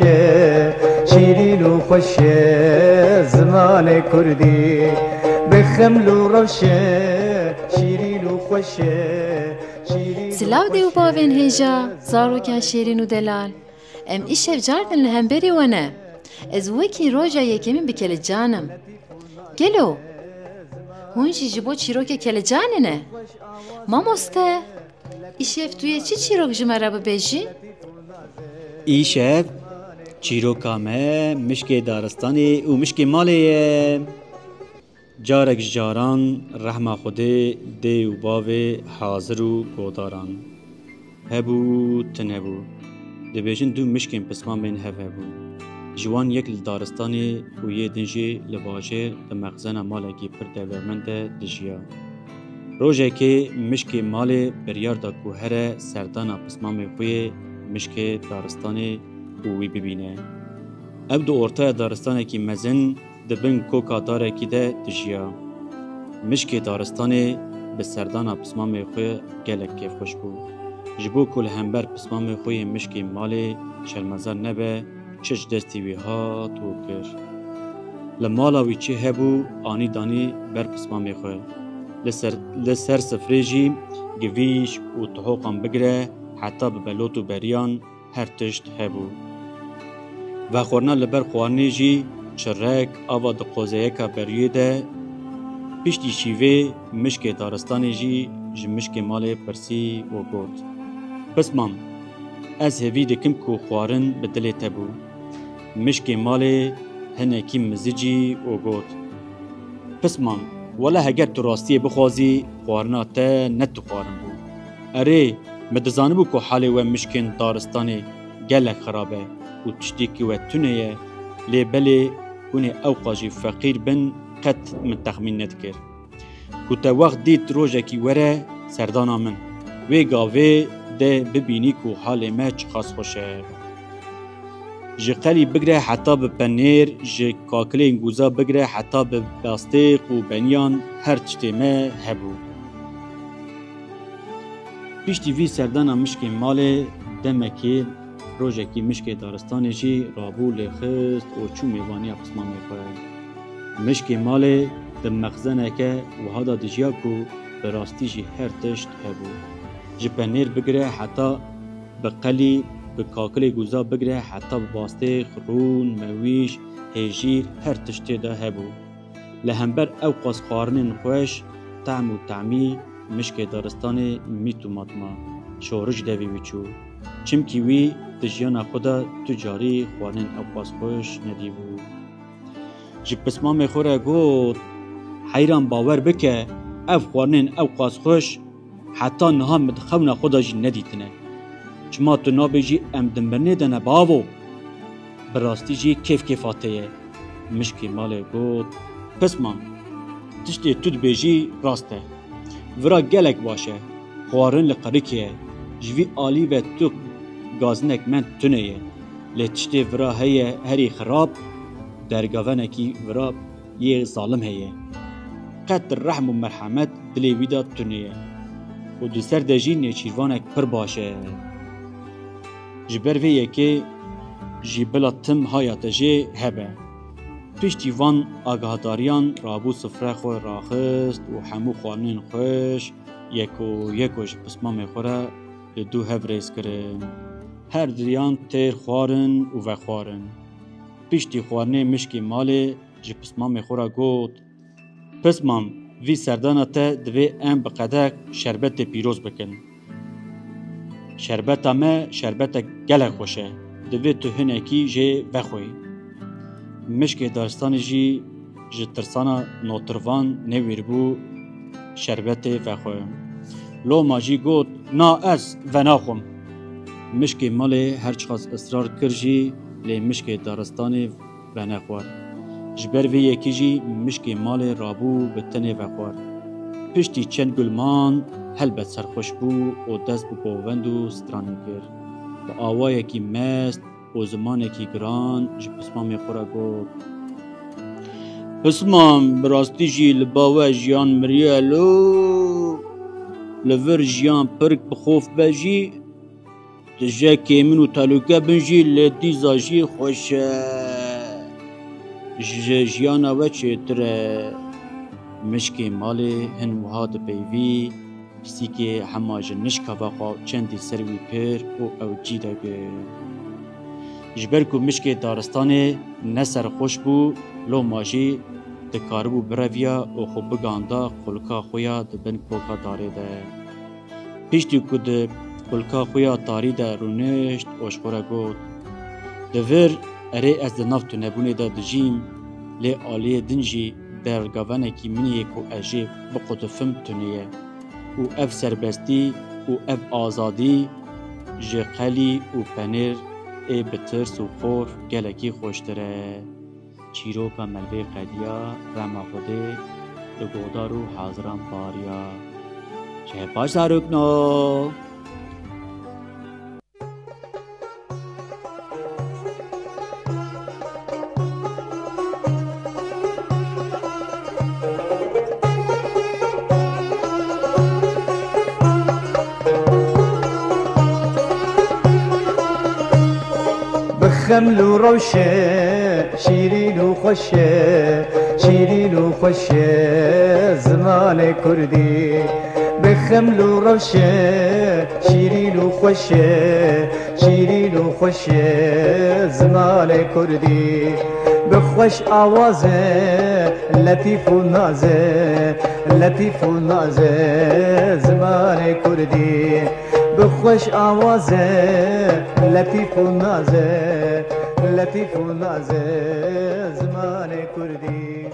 خوشه شیرین و خوشه زمان کردی بخمل و روشه شیرین و خوشه سلاو دیو باوین هیجا زاروکان شیرین و دلال ام ایشف جاردن لهمبری ونه از وکی روژا یکمین بکل جانم گلو هونجی جبو چیروک کل جاننه ماموسته ایشف توی چیروک جمعه ببیجی؟ ایشف چیروکامه مشک دارستانی و مشک مالیه جارک جاران رحمه خوده دی و باوی حاضر و گوداران هبو تنهبو دبیجن دو مشکین پسمان بین هبو جوان یک لدارستانی و یه دنجی لباجه دمغزن مالکی پر دورمنده دجیا روژه که مشک مال بریار دا کوهره سردانا پسمان خوی مشک دارستانی وی ببینه اب دو ارتای دارستانی که مزن دبن کوکا داره که ده دجیا مشک دارستانی به سردانا پسمان خوی گلک کیف خوش بو جبو کل همبر پسمان خوی مشک مال شرمزار نبه چش دستی وی ها تو کر لمالا وی چه هبو آنی دانی بر پسمان خوی لسر سفریجی گویش و تحوقان بگره حتی ببلوت و بریان هر تشت هبو و خورنا لبر خوانی جی چرک آوا دقوزه که بریه ده پیشتی شیوه مشک دارستانی جی مشک مال پرسی و گود پس مام از هوی دکم کو خوارن به دل تبو مشک مال هنکی مزجی و گود پس مام ولا هگر تو راستی بخوازی خوارنا تا نتو خوارن بو اره مدزانه بو که حالی و مشکن دارستانی گلک خرابه و تشتیکی و تونه لی بلی کنه اوقاجی فقیر بن قد من تخمین ندکر که تا وقت دید روژه کی وره سردانا من وی گاوه ده ببینی که حال ما چه خاص خوشه جه قلی بگره حتی به پنیر جه کاکله انگوزا بگره حتی به باستیق و بنیان هر چطه ما هبو پیشتی وی سردانا مشکی مال دمکی روژه کی مشکی دارستانی جی رابو لخست و چو میوانی اقسمان میخواه مشکی مال دم مخزنه که و هادا دجیا کو براستی جی هر تشت هبو جه پنیر بگره حتی به قلی به کاکل گوزا بگره حتی به باسته خرون مویش هیجیر هر تشتی ده هبو لهمبر او قاس خوارنین خوش طعم و طعمی مشک دارستان میتو ماتما شورج دوی ویچو چمکی وی دجیانا خدا تجاری خوارنین او قاس خوش ندیبو جب پسمام خوره گود حیران باور بکه او خوارنین او قاس خوش حتی نها مدخونا خدا جی ندیتنه چما تو نابجی ام دنبرنه دنه باو براستی جی کیف آتیه مشکی مال گود پس من تشتی تود بیجی راسته ورا گلک باشه خوارن لقرکیه جوی آلی و تو گازنک من تونیه لی تشتی ورا هیه هری خراب درگاونکی ورا یه ظالم هیه قدر رحم و مرحمت دلی ویدا تونیه و دو سر دجی نیچیروانک پر باشه جبر ویه که جی بلا تم هایات جی هبه پیشتی وان آگاهداریان رابو سفره خواه راخست و همو خوانین خوش یکو جی پسمام خوره دو هفریز کرن هر دریان تیر خوارن و وخوارن پیشتی خوارنه مشکی ماله جی پسمام خوره گود پسمام وی سردانه تا دوی ام بقدک شربت پیروز بکن شربت همه شربت گله خوشه دوی تو هنکی جی وخوی مشک دارستان جی ترسانا نوتروان نویر بو شربت وخوی لو ماجی گود نا از و ناخوم مشک مال هر چخاص اصرار کر جی لی مشک دارستان و نخوار جبر وی یکی جی مشک مال رابو بتنه وخوار پشتی چند گلمان هلبت سرخوش بو و دست بو بووند و سترانی کر و آوای کی مست و زمان کی گران جی پسمام خورا گود پسمام براستی جی لباوه جیان مریالو لور جیان پرک بخوف بجی دجاکی من و تلوکه بنجی لدیزا جی خوشه جیانا و چیتره مشکی مالی هنوها دبیوی سی که همه جنش کواقا چندی سروی پر و او جی دگه جبر کو مشکی دارستان نسر خوش بو لو ماجی دکاربو برویا و خوب بگاندا خلکا خویا دبن کوکا داره ده پیشتی کو ده خلکا خویا داری ده رونشت اوشخورا گود دور اره از ده نفتو نبونه ده دجیم لی آلی دنجی برگاوانه کی منیه کو اجی بقطفم تونیه و اف سربستی و اف آزادی جه قلی و پنیر ای بترس و خور گلکی خوشتره چیروکا ملوی قدیا رما خوده لگودار و حاضران باریا چه باش زاروکنو خمل و روشه شیرین و خوشه شیرین و خوشه زمان کردی بخمل و روشه شیرین و خوشه شیرین و خوشه زمان کردی بخوش آوازه لطیف و نازه لطیف و نازه زمان کردی بخوش آوازه لطیف و نازه لطیف و نازه زمان کردی